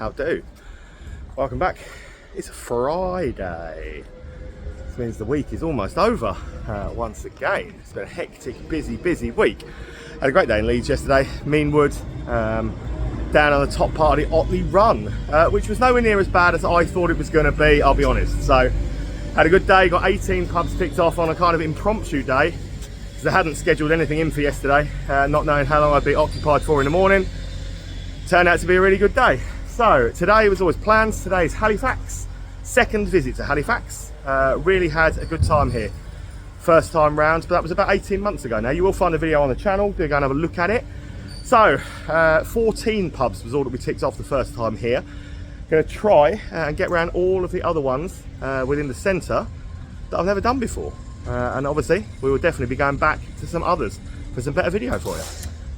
how do? Welcome back. It's Friday. This means the week is almost over once again. It's been a hectic, busy week. Had a great day in Leeds yesterday. Meanwood, down on the top part of the Otley Run, which was nowhere near as bad as I thought it was going to be, I'll be honest. So, had a good day, got 18 pubs ticked off on a kind of impromptu day, because I hadn't scheduled anything in for yesterday, not knowing how long I'd be occupied for in the morning. Turned out to be a really good day. So, today was always planned. Today is Halifax. Second visit to Halifax. Really had a good time here. First time round, but that was about 18 months ago now. You will find a video on the channel, go and have a look at it. So, 14 pubs was all that we ticked off the first time here. Going to try and get around all of the other ones within the centre that I've never done before. And obviously, we will definitely be going back to some others for some better video for you.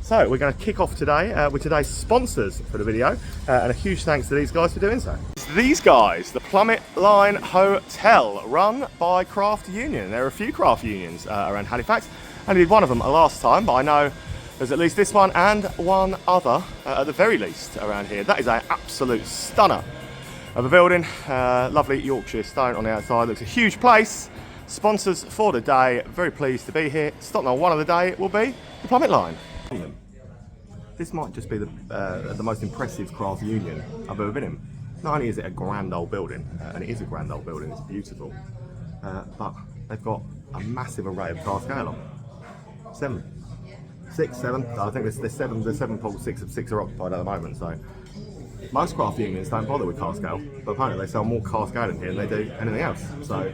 So, we're going to kick off today with today's sponsors for the video. And a huge thanks to these guys for doing so. It's these guys, the Plummet Line Hotel, run by Craft Union. There are a few craft unions around Halifax. I only did one of them last time, but I know there's at least this one and one other, at the very least, around here. That is an absolute stunner of a building. Lovely Yorkshire stone on the outside. Looks a huge place. Sponsors for the day. Very pleased to be here. Stop number one of the day will be the Plummet Line. This might just be the most impressive craft union I've ever been in. Not only is it a grand old building, and it is a grand old building, it's beautiful, but they've got a massive array of cask ale on. 6, 7. I think there's 7. There's 7 pools. 6 are occupied at the moment. So most craft unions don't bother with cask ale, but apparently they sell more cask ale in here than they do anything else. So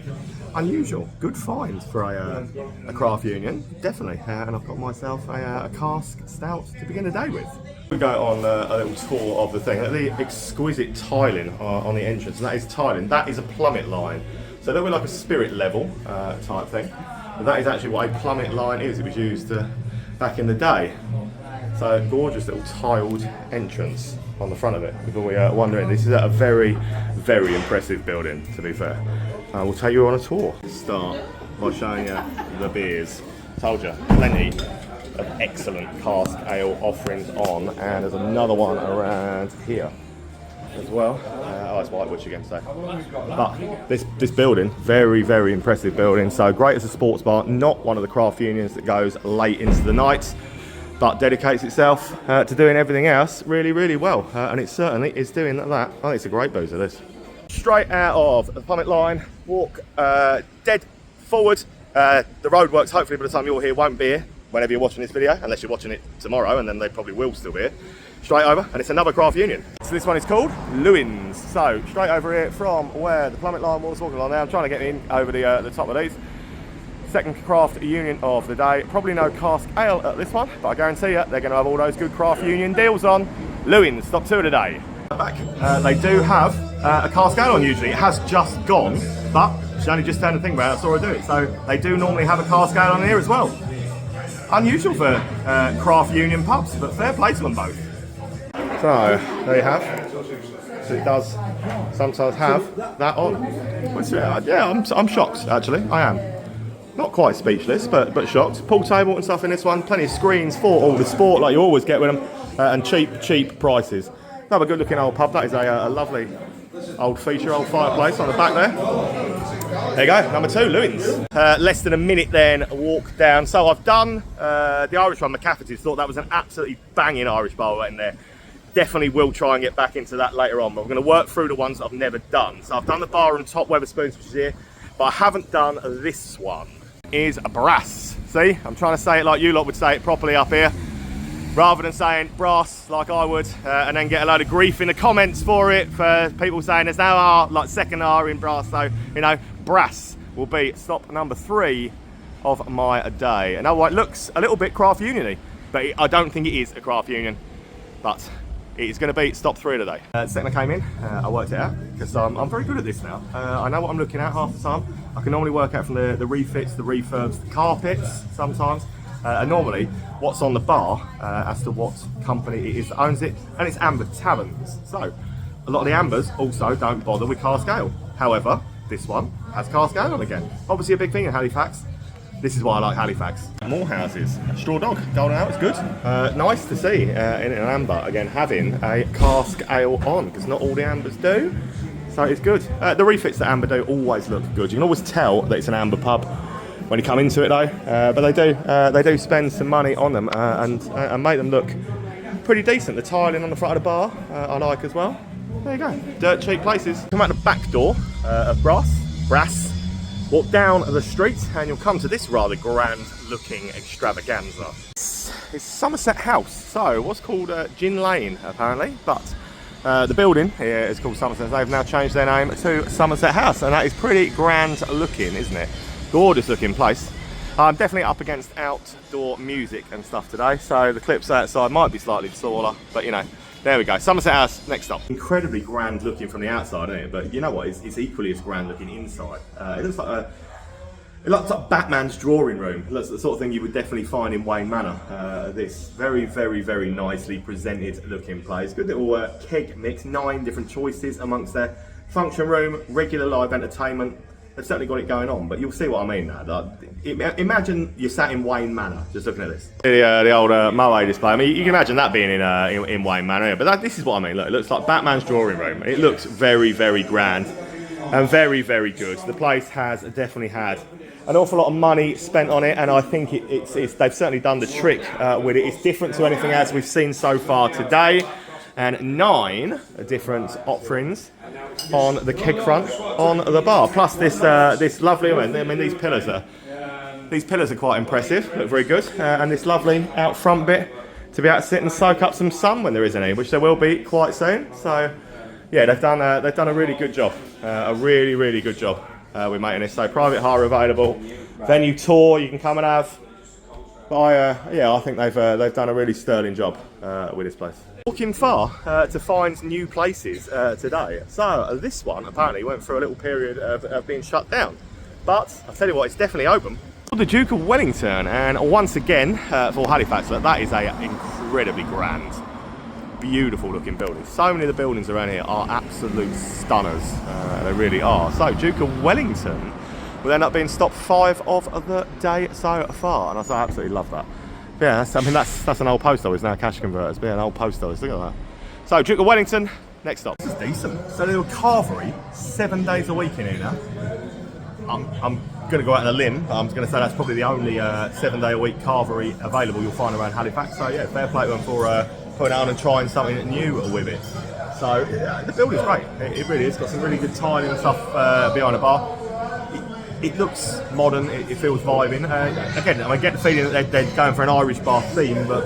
unusual. Good find for a craft union, definitely. And I've got myself a cask stout to begin the day with. We go on a little tour of the thing. The exquisite tiling on the entrance. And that is tiling. That is a Plummet line. So a little bit like a spirit level type thing. But that is actually what a Plummet line is. It was used back in the day. So gorgeous little tiled entrance on the front of it. People were wondering, this is a very impressive building, to be fair. We'll take you on a tour. Start by showing you the beers. Told you, plenty of excellent cask ale offerings on, and there's another one around here as well. Oh, it's Whitewood again today. But this building, very impressive building. So great as a sports bar, not one of the craft unions that goes late into the night, but dedicates itself to doing everything else really well. And it certainly is doing that. I think it's a great boozer, this. Straight out of the Plummet Line, walk dead forward. The roadworks, hopefully by the time you're here, won't be here whenever you're watching this video, unless you're watching it tomorrow, and then they probably will still be here. Straight over, and it's another craft union. So this one is called Leuins. So straight over here from where the Plummet Line was walking along now. I'm trying to get in over the top of these. Second craft union of the day. Probably no cask ale at this one, but I guarantee you they're going to have all those good craft union deals on. Leuins, top 2 of the day. Back, they do have a cask ale on usually. It has just gone, but she only just turned the thing about it, I saw her do it. So they do normally have a cask ale on here as well. Unusual for craft union pubs, but fair play to them both. So, there you have. So it does sometimes have that on. Yeah, I'm shocked, actually. I am. Not quite speechless, but shocked. Pool table and stuff in this one. Plenty of screens for all the sport, like you always get with them. And cheap prices. Another good looking old pub. That is a lovely old feature, old fireplace on the back there. There you go, number 2, Leuins. Less than a minute then, walk down. So I've done the Irish one, McCafferty's. Thought that was an absolutely banging Irish bar in there. Definitely will try and get back into that later on, but we're going to work through the ones that I've never done. So I've done the bar and top Wetherspoons, which is here, but I haven't done this one. Is a brass. See, I'm trying to say it like you lot would say it properly up here, rather than saying brass like I would, and then get a load of grief in the comments for it, for people saying there's no R, like second R in brass. So, you know, brass will be stop number 3 of my day. And it looks a little bit craft union-y, but I don't think it is a craft union, but it's going to be stop 3 of the day. The second I came in, I worked it out, because I'm very good at this now. I know what I'm looking at half the time. I can normally work out from the refits, the refurbs, the carpets sometimes. And normally, what's on the bar as to what company it is that owns it, and it's Amber Taverns. So, a lot of the Ambers also don't bother with cask ale. However, this one has cask ale on again. Obviously a big thing in Halifax. This is why I like Halifax. More houses. Straw Dog, Golden Ale, it's good. Nice to see in an amber, again, having a cask ale on, because not all the ambers do. So it's good. The refits that amber do always look good. You can always tell that it's an amber pub when you come into it though. But they do spend some money on them and make them look pretty decent. The tiling on the front of the bar I like as well. There you go. Dirt cheap places. Come out the back door of Brass. Walk down the street and you'll come to this rather grand looking extravaganza. It's Somerset House, so what's called Gin Lane apparently, but the building here is called Somerset. They've now changed their name to Somerset House, and that is pretty grand looking, isn't it? Gorgeous looking place. I'm definitely up against outdoor music and stuff today, so the clips outside might be slightly taller, but you know, there we go. Somerset House next up. Incredibly grand looking from the outside, isn't it? But you know what? It's equally as grand looking inside. It looks like Batman's drawing room. That's the sort of thing you would definitely find in Wayne Manor. This very, very, very nicely presented looking place. Good little keg mix. 9 different choices amongst their function room, regular live entertainment. They've certainly got it going on, but you'll see what I mean now. Like, imagine you're sat in Wayne Manor, just looking at this. The old Moe display. I mean, you can imagine that being in Wayne Manor, but this is what I mean. Look, it looks like Batman's drawing room. It looks very, very grand and very, very good. The place has definitely had an awful lot of money spent on it, and I think they've certainly done the trick with it. It's different to anything else we've seen so far today, and 9 different offerings on the keg front on the bar. Plus this lovely, I mean these pillars are quite impressive, look very good, and this lovely out front bit to be able to sit and soak up some sun when there is any, which there will be quite soon. So yeah, they've done a really good job, a really, really good job with making this. So private hire available, venue tour you can come and have. But I think they've done a really sterling job with this place. Walking far to find new places today. So this one apparently went through a little period of being shut down, but I'll tell you what, it's definitely open. The Duke of Wellington, and once again for Halifax, that is a incredibly grand, beautiful looking building. So many of the buildings around here are absolute stunners. They really are. So Duke of Wellington will end up being stop 5 of the day so far, and I absolutely love that. Yeah, that's an old post office now, cash converters. But yeah, an old post office. Look at that. So Duke of Wellington, next stop. This is decent. So little carvery, 7 days a week in here now. I'm going to go out on a limb, but I'm going to say that's probably the only 7 day a week carvery available you'll find around Halifax. So yeah, fair play to them for putting it on and trying something new with it. So yeah, the building's great. It really is. Got some really good tiling and stuff behind the bar. It looks modern, it feels vibing. Again, I get the feeling that they're going for an Irish bar theme, but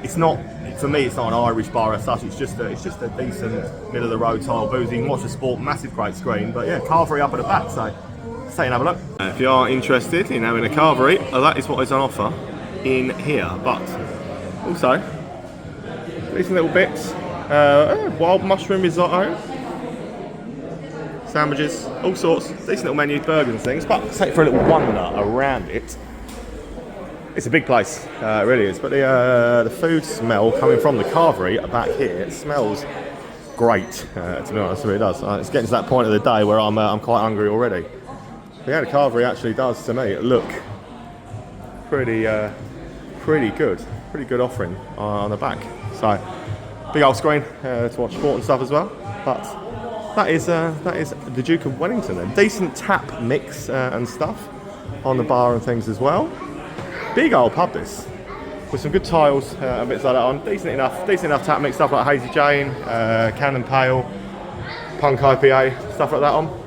it's not, for me, it's not an Irish bar as such. It's just a decent middle of the road style booze. You can watch the sport, massive great screen, but yeah, carvery up at the back, so stay and have a look. If you are interested in having a carvery, that is what is on offer in here, but also decent little bits, wild mushroom risotto, sandwiches, all sorts, decent little menu, burgers and things, but take for a little wander around it. It's a big place, it really is, but the food smell coming from the carvery back here, it smells great, to be honest, it really does. It's getting to that point of the day where I'm quite hungry already. But yeah, the carvery actually does, to me, look pretty good offering on the back. So, big old screen to watch sport and stuff as well, but that is the Duke of Wellington. A decent tap mix and stuff on the bar and things as well. Big old pub this, with some good tiles and bits like that on. Decent enough tap mix, stuff like Hazy Jane, Cannon Pale, Punk IPA, stuff like that on.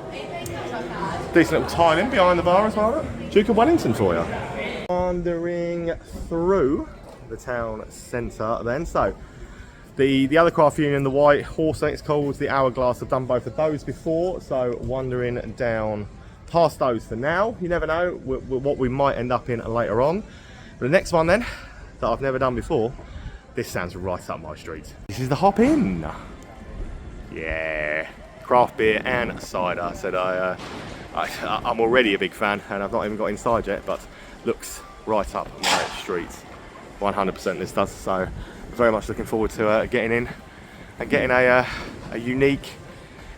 Decent little tiling behind the bar as well. Look. Duke of Wellington for you. Wandering through the town centre then. So the other craft union, the White Horse, I think it's called, the Hourglass, have done both of those before, so wandering down past those for now. You never know what we might end up in later on. But the next one then, that I've never done before, this sounds right up my street. This is the Hop In. Yeah, craft beer and cider. Said I'm already a big fan, and I've not even got inside yet, but looks right up my street. 100% this does, so very much looking forward to getting in and getting a unique,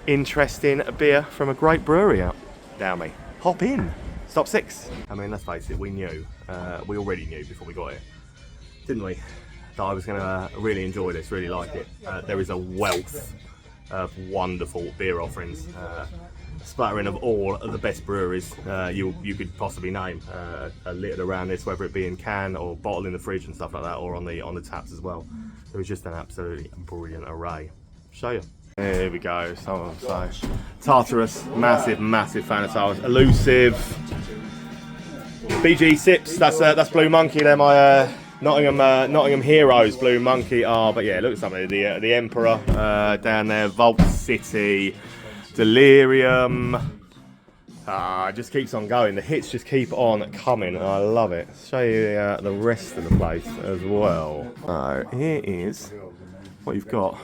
interesting beer from a great brewery out down me. Hop In. Top 6. I mean, let's face it, we knew, we already knew before we got here, didn't we, that I was going to really enjoy this, really like it. There is a wealth of wonderful beer offerings, splattering of all of the best breweries you could possibly name, littered around this, whether it be in can or bottle in the fridge and stuff like that, or on the taps as well. There was just an absolutely brilliant array. Show you. Here we go. So Tartarus, massive fan of Tartarus. Elusive. BG Sips. That's Blue Monkey. They're my Nottingham heroes. Blue Monkey are. But yeah, look at something. The Emperor down there. Vault City. Delirium. Just keeps on going. The hits just keep on coming. I love it. Show you the rest of the place as well. Here is what you've got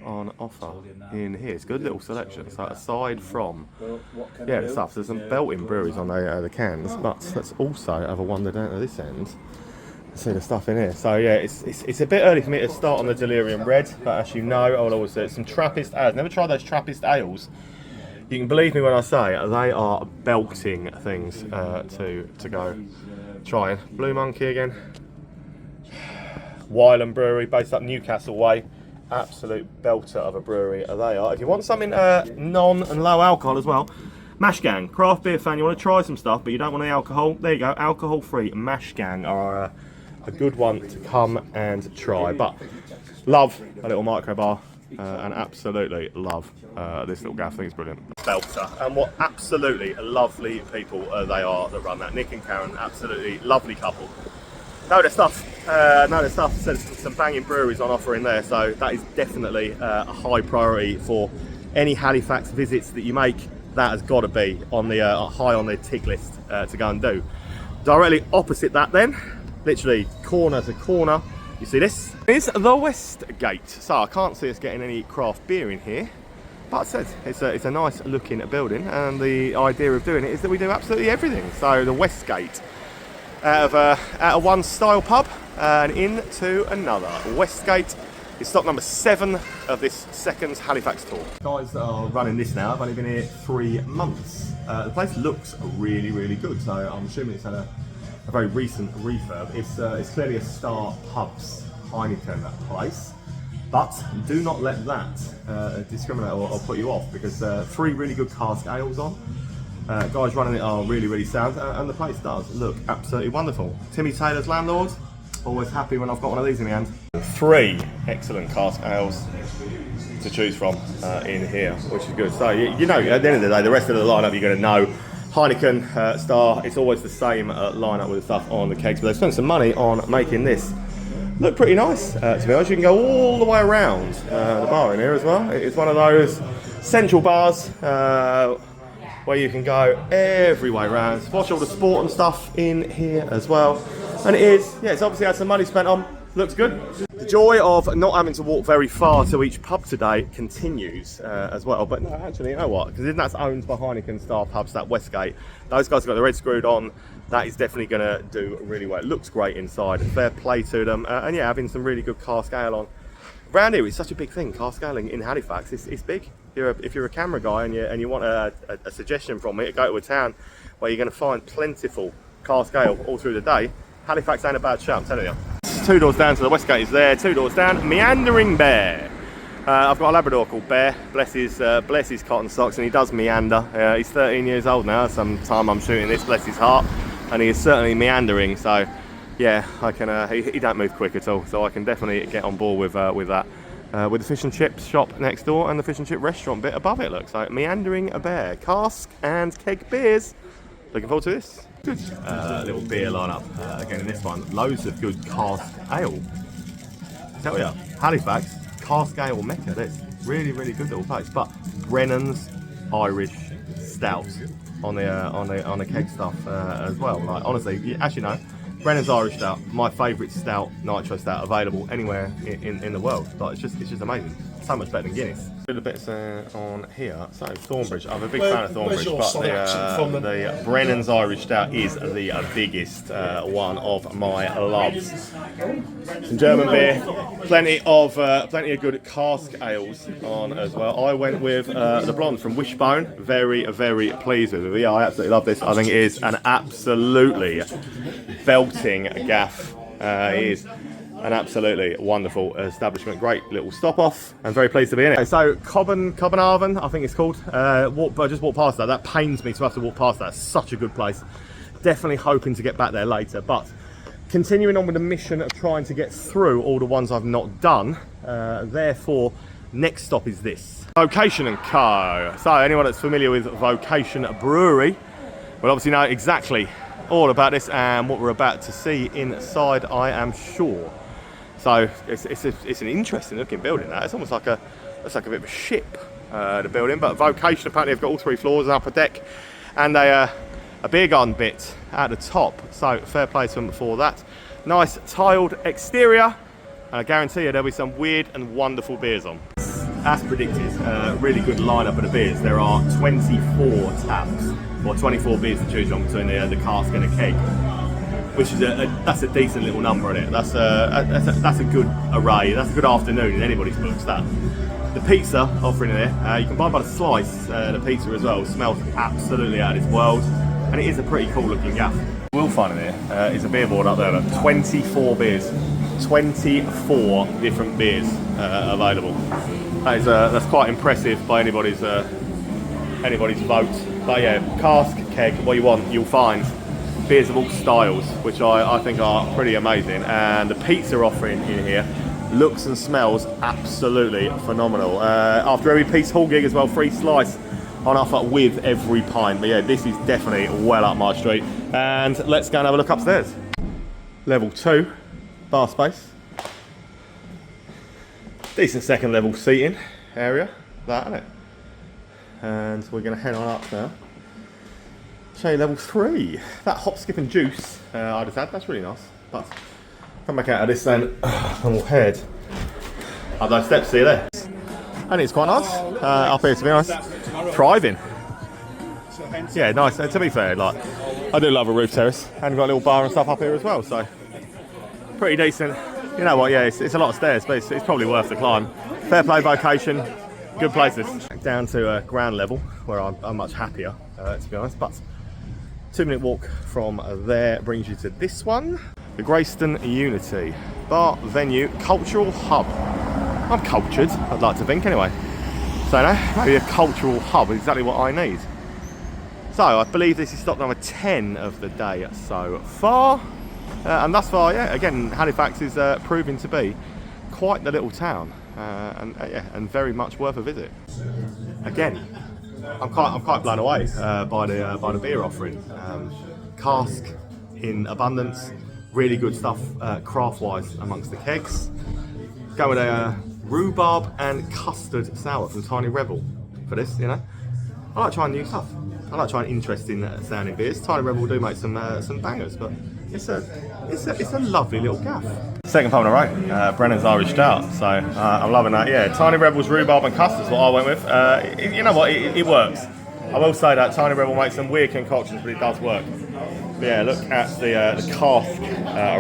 on offer in here. It's a good little selection. So aside from the stuff, there's some belting breweries on the cans, but let's also have a wander down to this end. See the stuff in here. So yeah, it's a bit early for me to start on the Delirium Red, but as you know, I'll always say some Trappist ales. Never tried those Trappist ales. You can believe me when I say they are belting things to go trying. Blue Monkey again. Wylam Brewery, based up Newcastle way. Absolute belter of a brewery they are. If you want something non and low alcohol as well, Mash Gang, craft beer fan, you want to try some stuff but you don't want any alcohol, there you go, alcohol free. Mash Gang are a good one to come and try. But love a little micro bar and absolutely love this little gaff. I think it's brilliant. Belter, and what absolutely lovely people they are that run that. Nick and Karen, absolutely lovely couple. Know their stuff. There's some banging breweries on offer in there, so that is definitely a high priority for any Halifax visits that you make. That has got to be on the high on their tick list to go and do. Directly opposite that, then, literally corner to corner, you see this is the Westgate. So I can't see us getting any craft beer in here, but I said it's a nice looking building, and the idea of doing it is that we do absolutely everything. So the Westgate. Out of one style pub and into another. Westgate is stop number 7 of this second Halifax tour. Guys that are running this now have only been here 3 months. The place looks really, really good, so I'm assuming it's had a very recent refurb. It's clearly a Star Pubs Heineken place, but do not let that discriminate or put you off, because 3 really good cask ales on. Guys running it are really, really sound, and the place does look absolutely wonderful. Timmy Taylor's landlord, always happy when I've got one of these in my hand. 3 excellent cask ales to choose from in here, which is good. So you know, at the end of the day, the rest of the lineup you're going to know. Heineken, Star, it's always the same lineup with the stuff on the kegs, but they've spent some money on making this look pretty nice. To be honest, you can go all the way around the bar in here as well. It's one of those central bars where you can go every way around. Watch all the sport and stuff in here as well. And it's obviously had some money spent on. Looks good. The joy of not having to walk very far to each pub today continues as well. But no, actually, you know what? Because that's owned by Heineken Star Pubs, that Westgate. Those guys have got the red screwed on. That is definitely going to do really well. It looks great inside. Fair play to them. And yeah, having some really good cask ale on. Around here, it's such a big thing. Cask ale in Halifax, it's big. If you're a camera guy and you want a suggestion from me to go to a town where you're going to find plentiful cask ale all through the day, Halifax ain't a bad shout, I'm telling you. 2 doors down to the Westgate is there. 2 doors down, Meandering Bear. I've got a Labrador called Bear. Bless his cotton socks, and he does meander. He's 13 years old now. Sometime I'm shooting this, bless his heart, and he is certainly meandering. So yeah, I can. He don't move quick at all, so I can definitely get on board with that. With the fish and chips shop next door and the fish and chip restaurant bit above it. Looks like Meandering Bear, cask and keg beers. Looking forward to this. Good little beer lineup again in this one. Loads of good cask ale. Tell ya, Halifax cask ale mecca. This really, really good little place. But Brennan's Irish Stout on the keg stuff as well. Like honestly, as you know, Brennan's Irish Stout, my favourite stout, nitro stout, available anywhere in the world. Like it's just amazing. So much better than Guinness. A little bits on here. So Thornbridge, I'm a big fan of Thornbridge, but the Brennan's Irish Stout is the biggest one of my loves. Some German beer, Plenty of good cask ales on as well. I went with the blonde from Wishbone. Very, very pleased with it. Yeah, I absolutely love this. I think it is an absolutely belting gaff. It is an absolutely wonderful establishment. Great little stop off, and very pleased to be in it. Okay, so Cobbenhaven, I think it's called. I just walked past that. That pains me to have to walk past that. It's such a good place. Definitely hoping to get back there later, but continuing on with the mission of trying to get through all the ones I've not done. Therefore, next stop is this. Vocation & Co. So anyone that's familiar with Vocation Brewery will obviously know exactly all about this and what we're about to see inside, I am sure. So it's an interesting looking building. That it's almost like a bit of a ship, the building. But Vocation apparently have got all 3 floors, an upper deck, and a beer garden bit at the top. So fair play to them for that. Nice tiled exterior, and I guarantee you there'll be some weird and wonderful beers on. As predicted, really good lineup of the beers. There are 24 taps, or 24 beers to choose from between the cask and a keg, which is that's a decent little number, isn't it? That's a good array. That's a good afternoon in anybody's books. That the pizza offering in there, you can buy by the slice. The pizza as well smells absolutely out of this world, and it is a pretty cool looking gaff. We'll find in here is a beer board up there. Look, 24 beers, 24 different beers available. That's quite impressive by anybody's vote. But yeah, cask, keg, what you want, you'll find beers of all styles, which I think are pretty amazing. And the pizza offering in here looks and smells absolutely phenomenal. After every piece, whole gig as well, free slice on offer with every pint. But yeah, this is definitely well up my street. And let's go and have a look upstairs. Level 2, bar space. Decent second level seating area, that isn't it? And we're going to head on up now. Show you level 3. That hop, skip and juice I just had, that's really nice. But come back out of this then, and we'll head up those steps, see you there. And it's quite nice, up here to be honest. Thriving. Yeah, nice. To be fair, like, I do love a roof terrace, and got a little bar and stuff up here as well, so pretty decent. You know what, yeah, it's a lot of stairs, but it's probably worth the climb. Fair play Vocation, good places. Down to ground level, where I'm much happier, to be honest, but 2-minute walk from there brings you to this one. The Grayson Uni, bar, venue, cultural hub. I'm cultured, I'd like to think anyway. So no, maybe a cultural hub is exactly what I need. So I believe this is stop number 10 of the day so far. And thus far, yeah, again, Halifax is proving to be quite the little town, and very much worth a visit. Again, I'm quite blown away by the beer offering. Cask in abundance, really good stuff craft-wise amongst the kegs. Go with a rhubarb and custard sour from Tiny Rebel for this, you know. I like trying new stuff. I like trying interesting sounding beers. Tiny Rebel do make some bangers, but it's a lovely little gaff. Second pub in a row, Brennan's Irish Stout. So I'm loving that. Yeah, Tiny Rebel's rhubarb and custard's what I went with. You know what? It works. I will say that Tiny Rebel makes some weird concoctions, but it does work. But yeah, look at the cask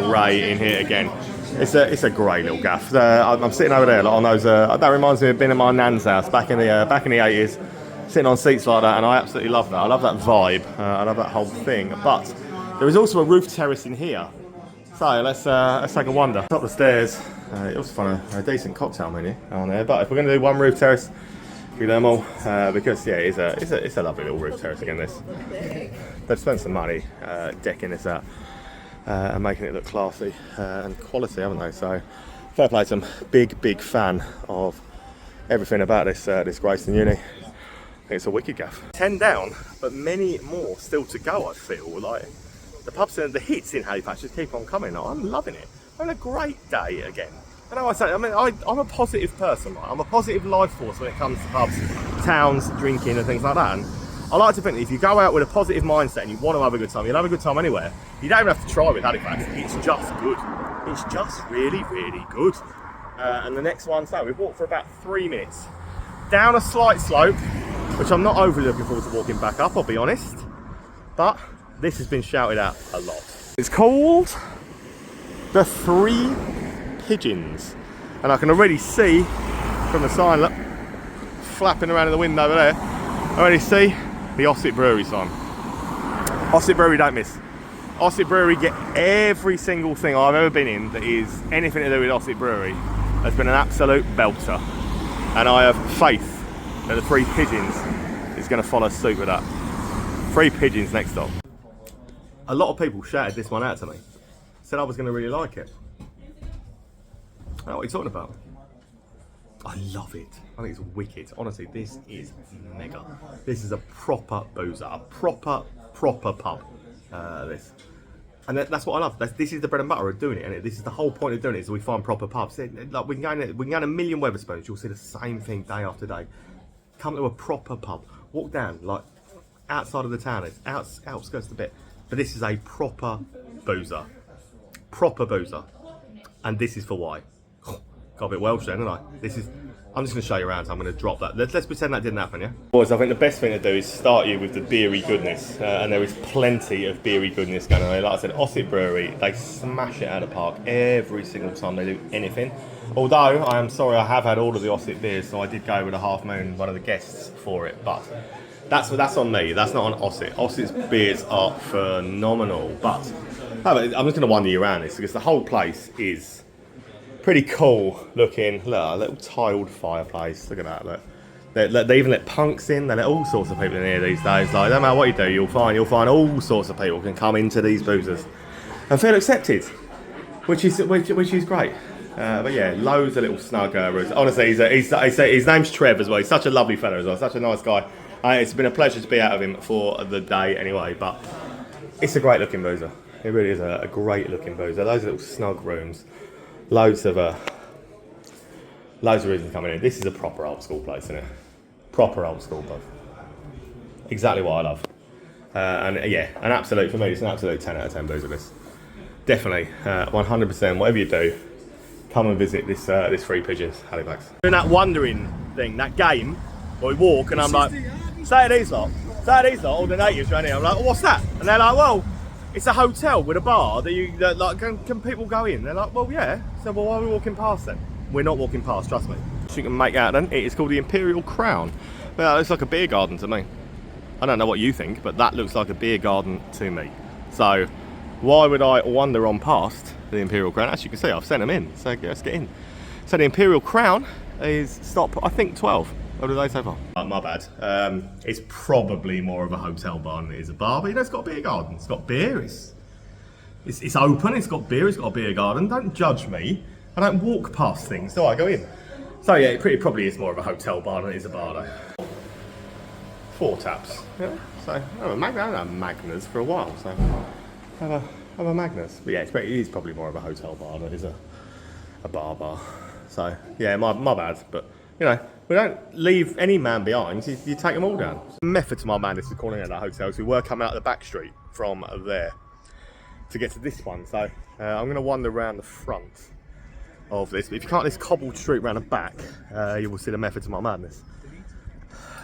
array in here again. It's a great little gaff. I'm sitting over there like, on those. That reminds me of being at my nan's house back in the 80s, sitting on seats like that, and I absolutely love that. I love that vibe. I love that whole thing. But there is also a roof terrace in here. So let's take a wander. Up the stairs. You also find a decent cocktail menu on there. But if we're going to do one roof terrace, do them all because yeah, it's a lovely little roof terrace again. This they've spent some money decking this out. And making it look classy and quality, haven't they? So fair play to them. Big fan of everything about this Grayson Uni. I think it's a wicked gaff. 10 down, but many more still to go. I feel like the pubs and the hits in Halifax just keep on coming. I'm loving it. I'm having a great day again. I know I say. I mean, I'm a positive person. Right? I'm a positive life force when it comes to pubs, towns, drinking, and things like that. And I like to think that if you go out with a positive mindset and you want to have a good time, you'll have a good time anywhere. You don't even have to try with Halifax. It's just good. It's just really, really good. And the next one, so we've walked for about 3 minutes. Down a slight slope, which I'm not overly looking forward to walking back up, I'll be honest. But this has been shouted out a lot. It's called the Three Pigeons. And I can already see from the sign, look, flapping around in the wind over there, I already see the Ossett Brewery sign. Ossett Brewery don't miss. Ossett Brewery get every single thing I've ever been in that is anything to do with Ossett Brewery has been an absolute belter. And I have faith that the Three Pigeons is going to follow suit with that. Three Pigeons next stop. A lot of people shouted this one out to me. Said I was going to really like it. What are you talking about? I love it. I think it's wicked. Honestly, this is mega. This is a proper boozer, a proper pub. This. And that's what I love. This is the bread and butter of doing it, and this is the whole point of doing it. Is we find proper pubs. Like we can go in a million Wetherspoons. You'll see the same thing day after day. Come to a proper pub. Walk down like outside of the town. It's outskirts a bit, but this is a proper boozer. Proper boozer, and this is for why. Got a bit Welsh then, didn't I? I'm just going to show you around, so I'm going to drop that. Let's pretend that didn't happen, yeah? Boys, I think the best thing to do is start you with the beery goodness, and there is plenty of beery goodness going on. Like I said, Ossett Brewery, they smash it out of the park every single time they do anything. Although, I am sorry, I have had all of the Ossett beers, so I did go with a Half Moon, one of the guests for it, but that's on me, that's not on Ossett. Ossett's beers are phenomenal, but I'm just going to wander you around this, because the whole place is pretty cool looking. Look, a little tiled fireplace. Look at that. Look, they even let punks in. They let all sorts of people in here these days. Like, no matter what you do, you'll find all sorts of people can come into these boozers and feel accepted, which is great. But yeah, loads of little snug rooms. Honestly, his name's Trev as well. He's such a lovely fellow as well. Such a nice guy. It's been a pleasure to be out of him for the day anyway. But it's a great looking boozer. It really is a great looking boozer. Those little snug rooms. Loads of reasons coming in. This is a proper old school place, isn't it? Proper old school pub. Exactly what I love. And yeah, for me, it's an absolute 10 out of 10 boozer. This definitely 100%. Whatever you do, come and visit this Three Pigeons, Halifax. Doing that wondering thing, that game where we walk, and I'm like, say these lot, all the natives around here. I'm like, what's that? And they're like, well, it's a hotel with a bar that like can people go in? They're like, well, yeah. So, well, why are we walking past then? We're not walking past, trust me. You can make out then. It is called the Imperial Crown. Well, it looks like a beer garden to me. I don't know what you think, but that looks like a beer garden to me. So, why would I wander on past the Imperial Crown? As you can see, I've sent them in. So let's get in. So the Imperial Crown is stop, I think 12. What do they so far? My bad. It's probably more of a hotel bar than it is a bar, but you know, it's got a beer garden. It's got beer. It's open. It's got beer. It's got a beer garden. Don't judge me. I don't walk past things, do I? Go in. So yeah, it probably is more of a hotel bar than it is a bar, though. 4 taps. Yeah. So I haven't had Magners for a while. So have a Magners. But yeah, it is probably more of a hotel bar than it is a bar. So yeah, my bad. But you know, we don't leave any man behind, you take them all down. The method to my madness is calling at that hotel, so we were coming out the back street from there to get to this one. So I'm going to wander around the front of this. But if you can't this cobbled street around the back, you will see the method to my madness.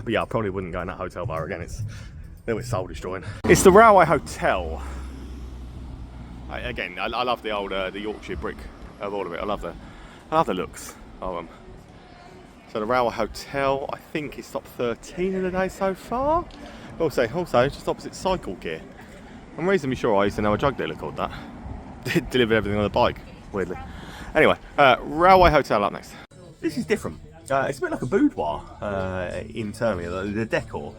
But yeah, I probably wouldn't go in that hotel bar again. It's a little bit soul destroying. It's the Railway Hotel. Again, I love the old the Yorkshire brick of all of it. I love the looks of them. So the Railway Hotel, I think is stop 13 of the day so far. Also, just opposite Cycle Gear. I'm reasonably sure I used to know a drug dealer called that. Delivered everything on a bike, weirdly. Anyway, Railway Hotel up next. This is different. It's a bit like a boudoir internally, the decor.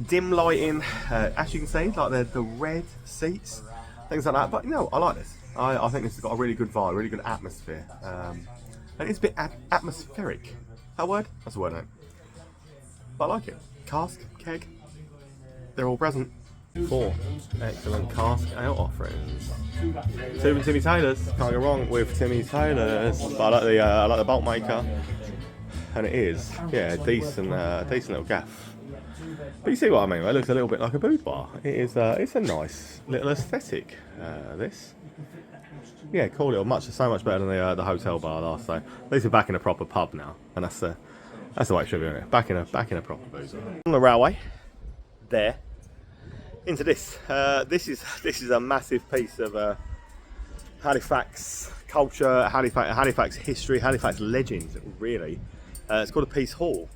Dim lighting, as you can see, like the red seats, things like that. But you know, I like this. I think this has got a really good vibe, really good atmosphere. And it's a bit atmospheric. That word? That's a word, isn't it? But I like it. Cask Keg. They're all present. 4 excellent cask ale offerings. Timmy Taylor's. Can't go wrong with Timmy Taylor's. But I like the bulk maker. And it is, yeah, decent little gaff. But you see what I mean? It looks a little bit like a boudoir. It is. It's a nice little aesthetic. This. Yeah, cool little, so much better than the hotel bar last time. At least we're back in a proper pub now, and that's the way it should be, isn't it? Back in a proper boozer. On the railway, there, into this. This is a massive piece of Halifax culture, Halifax history, Halifax legends, really. It's called a Peace Hall.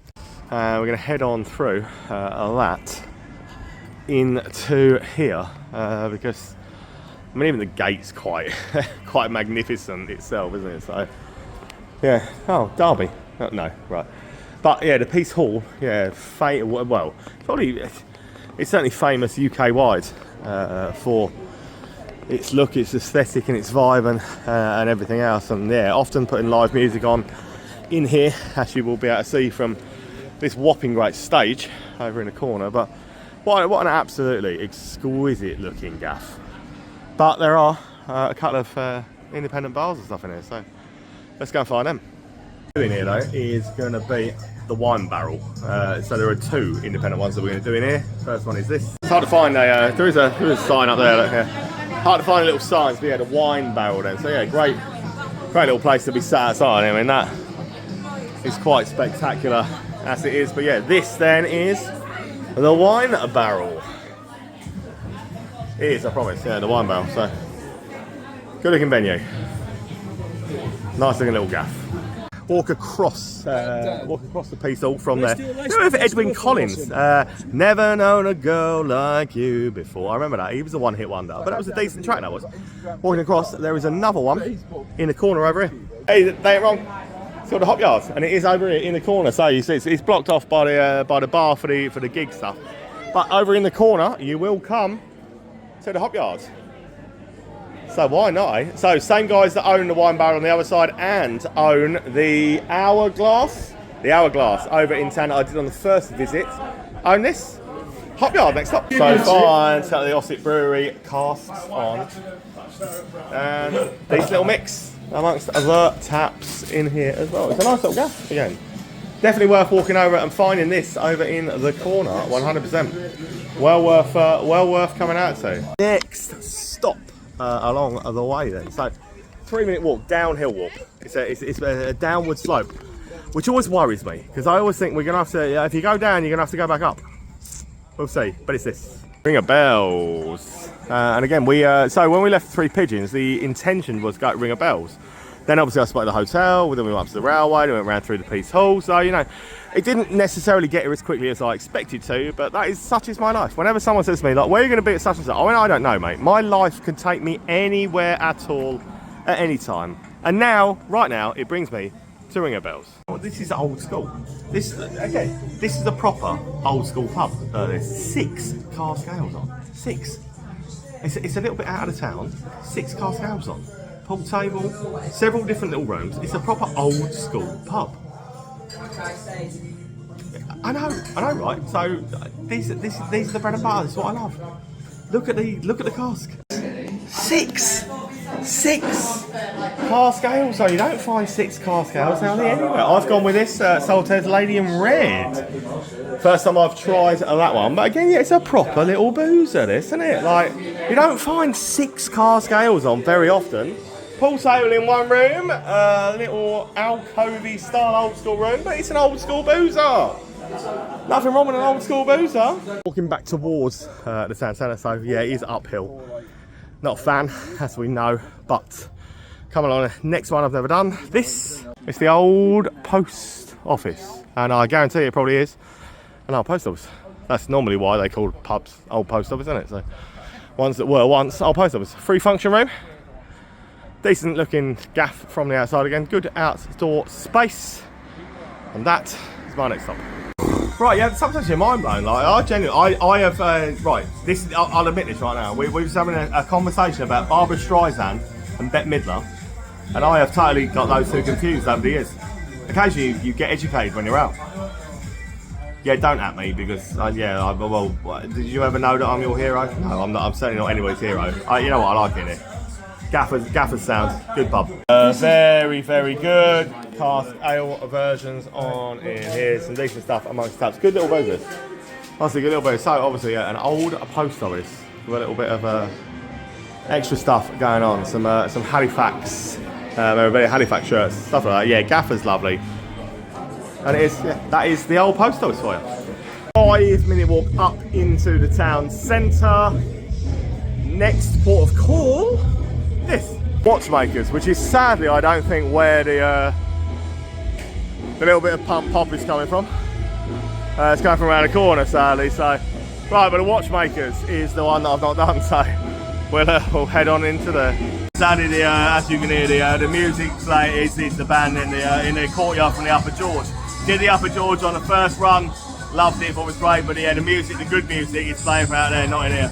We're going to head on through that into here because I mean even the gate's quite quite magnificent itself, isn't it? So yeah. Oh, Derby. Oh, no, right. But yeah, the Peace Hall. Yeah, well, probably it's certainly famous UK wide for its look, its aesthetic, and its vibe, and everything else. And yeah, often putting live music on in here, as you will be able to see from this whopping great stage over in the corner. But what an absolutely exquisite looking gaff. But there are a couple of independent bars and stuff in here, so let's go and find them. In here though is going to be the wine barrel. So there are two independent ones that we're going to do in here. First one is this. It's hard to find there is a sign up there. Look here. Hard to find a little sign, but yeah, the wine barrel then. So yeah, great little place to be sat outside. I mean that is quite spectacular as it is. But yeah, this then is the wine barrel. It is, I promise. Yeah, the wine barrel. So good looking venue. Nice looking little gaff. Walk across the Peace Hall from there. You know, if Edwin Collins, never known a girl like you before. I remember that. He was a one-hit wonder, but that was a decent track. That was. Walking across, there is another one in the corner over here. Hey, they ain't wrong. It's called the Hop Yards, and it is over here in the corner. So you see, it's blocked off by the bar for the gig stuff. But over in the corner, you will come to the Hop Yards. So why not, eh? So same guys that own the wine barrel on the other side and own the Hourglass. The Hourglass over in town that I did on the first visit. Own this. Hop Yard next up. So fine, so the Ossett Brewery casks on. And these little mix amongst other taps in here as well. It's a nice little gaff again. Definitely worth walking over and finding this over in the corner, 100%. Well worth coming out to. Next stop. Along the way then. So 3-minute walk, downhill walk. It's a downward slope, which always worries me because I always think we're gonna have to, if you go down, you're gonna have to go back up. We'll see, but it's this. Ring of bells. And again, so when we left Three Pigeons, the intention was to go to Ring of Bells. Then obviously I spotted the hotel, then we went up to the railway, we went round through the Peace Hall. So, you know, it didn't necessarily get here as quickly as I expected to, but such is my life. Whenever someone says to me, like, where are you going to be at such and such? I mean, I don't know, mate. My life can take me anywhere at all, at any time. And now, right now, it brings me to Ring of Bells. Oh, this is old school. This is a proper old school pub. There's 6 cask ales on. 6. It's a little bit out of town. 6 cask ales on. Pool table, several different little rooms. It's a proper old school pub. I know, right? So these are the bread and butter. This is what I love. Look at the cask. 6 cask ales. So you don't find 6 cask ales out there anywhere. I've gone with this Saltez Lady in Red. First time I've tried that one, but again, yeah, it's a proper little boozer, this, isn't it? Like, you don't find 6 cask ales on very often. Pool table in one room, little alcovey style old school room, but it's an old school boozer. Nothing wrong with an old school boozer. Walking back towards the town centre, so yeah, it is uphill. Not a fan, as we know, but coming on, next one I've never done. This is the old post office, and I guarantee it probably is an old post office. That's normally why they call pubs old post office, isn't it? So ones that were once old post office. Free function room. Decent looking gaff from the outside again. Good outdoor space. And that is my next stop. Right, yeah, sometimes you're mind blown. Like, I have, right, this, I'll admit this right now. We were just having a conversation about Barbara Streisand and Bette Midler. And I have totally got those two confused over the years. Occasionally you get educated when you're out. Yeah, don't at me because, well, did you ever know that I'm your hero? No, I'm not. I'm certainly not anybody's hero. You know what, I like it here. Gaffer's sound, good pub. Very, very good cask ale versions on in here. Some decent stuff amongst taps. Good little boozers. Honestly, good little boozers. So obviously, an old post office with a little bit of extra stuff going on. Some Halifax, Halifax shirts, stuff like that. Yeah, Gaffer's lovely. And it is, that is the old post office for you. 5-minute walk up into the town centre. Next port of call. This. Watchmakers, which is sadly I don't think where the little bit of pump pop is coming from. It's coming from around the corner, sadly. So, right, but the Watchmakers is the one that I've not done. So, we'll head on into there. Sadly, as you can hear, the music play is the band in the courtyard from the Upper George. Did the Upper George on the first run, loved it, thought it was great. But yeah, the music, the good music, is playing from out there, not in here.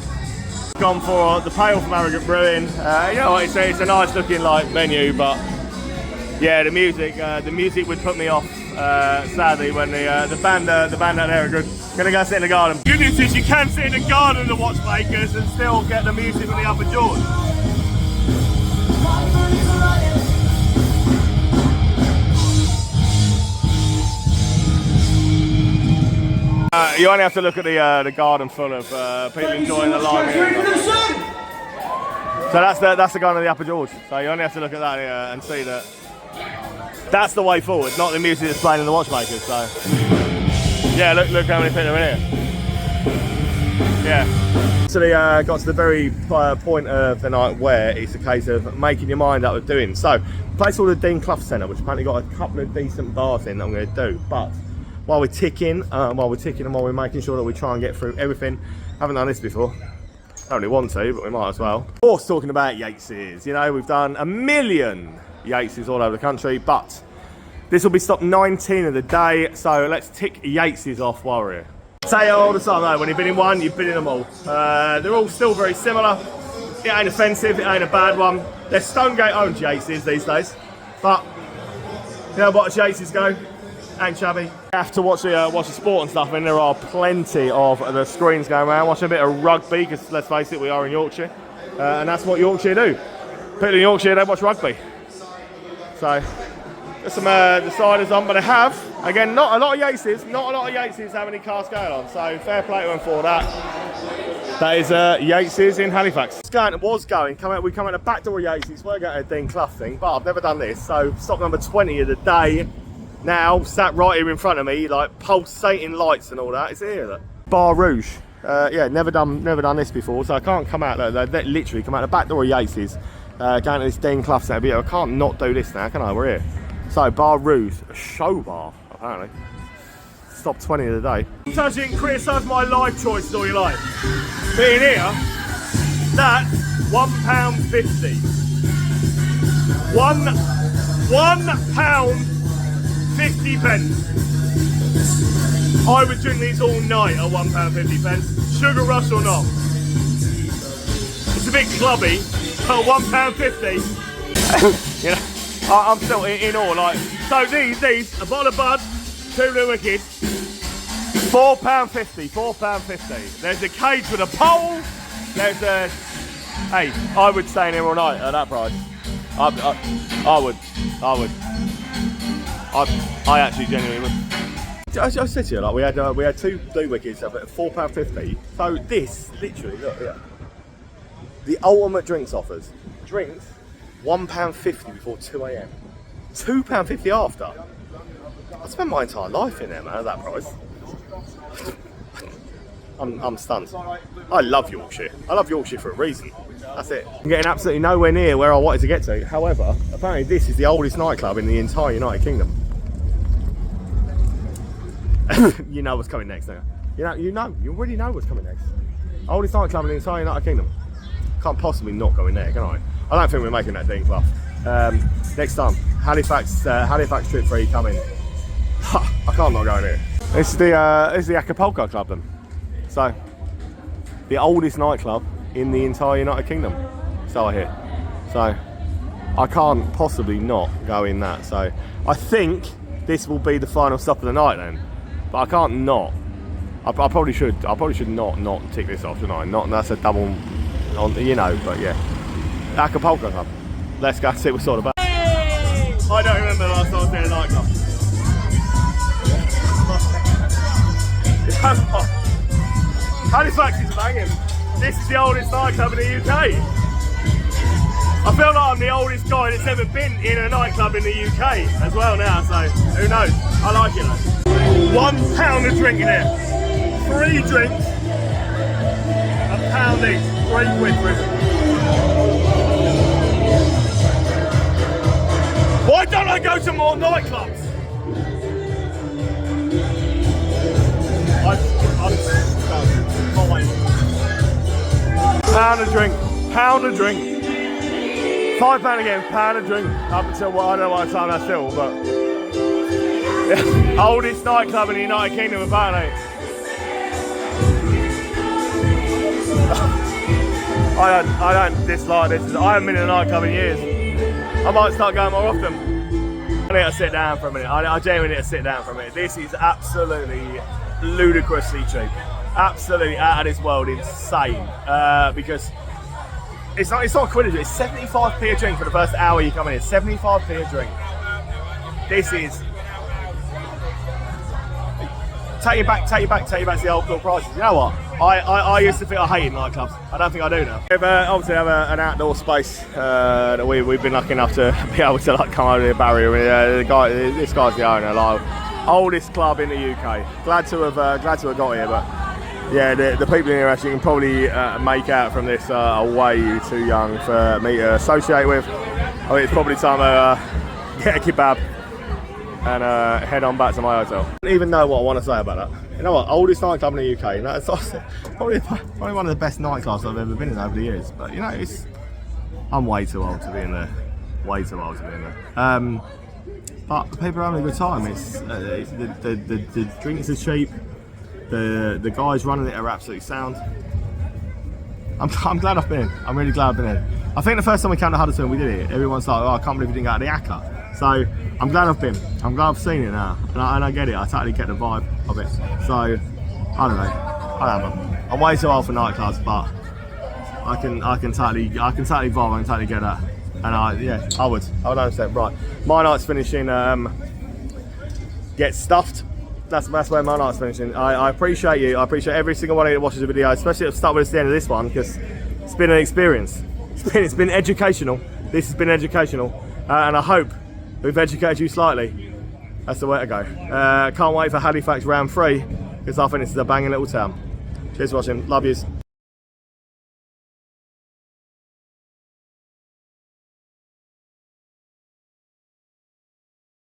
Gone for the pale from Arrogant Brewing. You know what, it's a nice looking like menu, but yeah, the music would put me off. Sadly, when the band out there are good. Gonna go sit in the garden. Good news is you can sit in the garden of the Watchmakers and still get the music from the Upper George. You only have to look at the garden full of people enjoying the live music. So that's the garden of the Upper George. So you only have to look at that and see that that's the way forward, not the music that's playing in the Watchmakers. So yeah, look how many people are in here. Yeah. So they got to the very point of the night where it's a case of making your mind up with doing. So, a place called the Dean Clough Centre, which apparently got a couple of decent bars in that I'm going to do. But while we're ticking and while we're making sure that we try and get through everything, haven't done this before. Don't really want to, but we might as well. Of course, talking about Yateses. You know, we've done a million Yateses all over the country, but this will be stop 19 of the day. So let's tick Yateses off while we're here. Say all the time though, when you've been in one, you've been in them all. They're all still very similar. It ain't offensive, it ain't a bad one. They're Stonegate owned Yateses these days, but you know what, Yateses go, ain't shabby. You have to watch the sport and stuff, and there are plenty of the screens going around, watching a bit of rugby, because let's face it, we are in Yorkshire, and that's what Yorkshire do. People in Yorkshire, they watch rugby. So, there's some deciders on, but I have, again, not a lot of Yateses have any Cask Keg on, so fair play to them for that. That is Yateses in Halifax. We come out the back door of Yateses, we're going to a Dean Clough thing, but I've never done this, so stop number 20 of the day. Now, sat right here in front of me, like pulsating lights and all that. It's here, look. Bar Rouge. Yeah, never done this before, so I can't come out, they literally come out the back door of Yateses, going to this Dean Clough Centre, but I can't not do this now, can I? We're here. So, Bar Rouge, a show bar, apparently. Stop 20 of the day. Sometimes you can criticise my life choices all you like. Being here, that's £1.50. £1.50. I would drink these all night at £1.50. Sugar rush or not. It's a bit clubby, but £1.50. You know. I'm still in awe, like, so these, a bottle of Bud, 2 Blue Wicked, £4.50. There's a cage with a pole, there's a, hey, I would stay in here all night at that price. I would. I actually genuinely would. I said to you, like, we had 2 Blue Wickeds at £4.50. So this, literally, look, yeah. The ultimate drinks offers. Drinks, £1.50 before 2 AM. £2.50 after. I spent my entire life in there, man, at that price. I'm stunned. I love Yorkshire. I love Yorkshire for a reason. That's it. I'm getting absolutely nowhere near where I wanted to get to. However, apparently this is the oldest nightclub in the entire United Kingdom. You know what's coming next now. You already know what's coming next. Oldest nightclub in the entire United Kingdom. Can't possibly not go in there, can I? I don't think we're making that Dean Clough. Next time, Halifax trip 3 coming. I can't not go in here. This is the Aapulka Club then. So, the oldest nightclub in the entire United Kingdom. So I hear. So, I can't possibly not go in that. So, I think this will be the final stop of the night then. But I can't not. I probably should not tick this off, shouldn't I? That's a double, you know. But yeah, Aapulka Club. Let's go see what's all about. Hey! I don't remember the last time I was in a nightclub. Halifax is banging. This is the oldest nightclub in the UK. I feel like I'm the oldest guy that's ever been in a nightclub in the UK as well now, so who knows? I like it though. £1 a drink in here. 3 drinks, £1 each. £3 for it. Why don't I go to more nightclubs? I'm fine. Pound a drink, pound a drink. £5 again, pound a drink. Up until, well, I don't know what time that's still, but yeah. Oldest nightclub in the United Kingdom apparently. I don't dislike this. I haven't been in a nightclub in years. I might start going more often. I need to sit down for a minute. I genuinely need to sit down for a minute. This is absolutely ludicrously cheap. Absolutely out of this world insane. Because it's not Quidditch, it's 75p a drink for the first hour you come in. 75p a drink. This is... Take you back to the old school prices. You know what? I used to think I hated nightclubs. I don't think I do now. We obviously have an outdoor space that we've been lucky enough to be able to come over the barrier. This guy's the owner, like, oldest club in the UK. Glad to have got here, but yeah, the people in here actually can probably make out from this are way too young for me to associate with. I think it's probably time to get a kebab and head on back to my hotel. I don't even know what I want to say about that. You know what, oldest nightclub in the UK, you know, it's probably one of the best nightclubs I've ever been in over the years. But you know, I'm way too old to be in there. Way too old to be in there. But people are having a good time. The drinks are cheap. The guys running it are absolutely sound. I'm glad I've been in. I'm really glad I've been in. I think the first time we came to Huddersfield, we did it. Everyone's like, oh, I can't believe we didn't go to the Akka. So I'm glad I've been. I'm glad I've seen it now, and I get it. I totally get the vibe of it. So I don't know. I'm way too old for nightclubs, but I can totally vibe. I can totally get that. And I would understand. Right, my night's finishing. Get stuffed. That's where my night's finishing. I appreciate you. I appreciate every single one of you that watches the video, especially at the start with the end of this one, because it's been an experience. It's been educational. This has been educational, and I hope we've educated you slightly. That's the way to go. Can't wait for Halifax round 3, because I think this is a banging little town. Cheers for watching. Love yous.